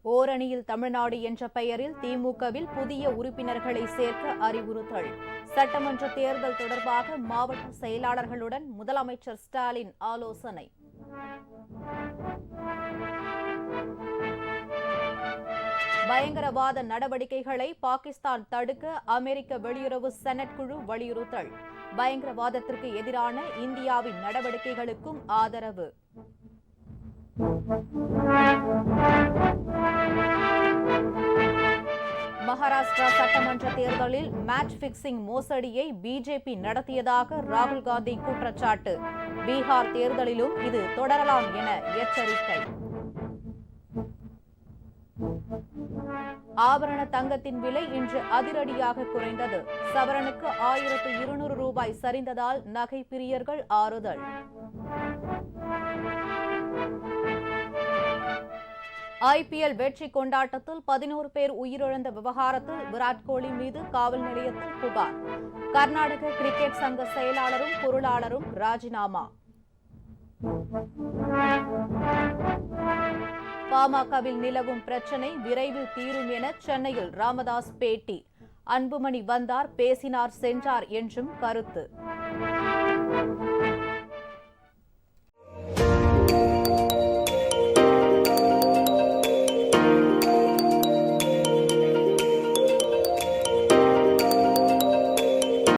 ஓரணியில் தமிழ்நாடு என்ற பெயரில் திமுகவில் புதிய உறுப்பினர்களை சேர்க்க அறிவுறுத்தல். சட்டமன்ற தேர்தல் தொடர்பாக மாவட்ட செயலாளர்களுடன் முதலமைச்சர் ஸ்டாலின் ஆலோசனை. பயங்கரவாத நடவடிக்கைகளை பாகிஸ்தான் தடுக்க அமெரிக்க வெளியுறவு செனட் குழு வலியுறுத்தல். பயங்கரவாதத்திற்கு எதிரான இந்தியாவின் நடவடிக்கைகளுக்கும் ஆதரவு. மகாராஷ்டிரா சட்டமன்ற தேர்தலில் மேட்ச் பிக்சிங் மோசடியை பிஜேபி நடத்தியதாக ராகுல் காந்தி குற்றச்சாட்டு. பீகார் தேர்தலிலும் இது தொடரலாம் என எச்சரிக்கை. ஆபரண தங்கத்தின் விலை இன்று அதிரடியாக குறைந்தது. சவரனுக்கு 1200 ரூபாய் சரிந்ததால் நகை பிரியர்கள் ஆறுதல். ஐபிஎல் வெற்றி கொண்டாட்டத்தில் 11 பேர் உயிரிழந்த விவகாரத்தில் விராட் கோலி மீது காவல் நிலையத்தில் புகார். கர்நாடக கிரிக்கெட் சங்க செயலாளரும் பொருளாளரும் ராஜினாமா. பாமகவில் நிலவும் பிரச்சினை விரைவில் தீரும் என சென்னையில் ராமதாஸ் பேட்டி. அன்புமணி வந்தார், பேசினார், சென்றார் என்றும் கருத்து.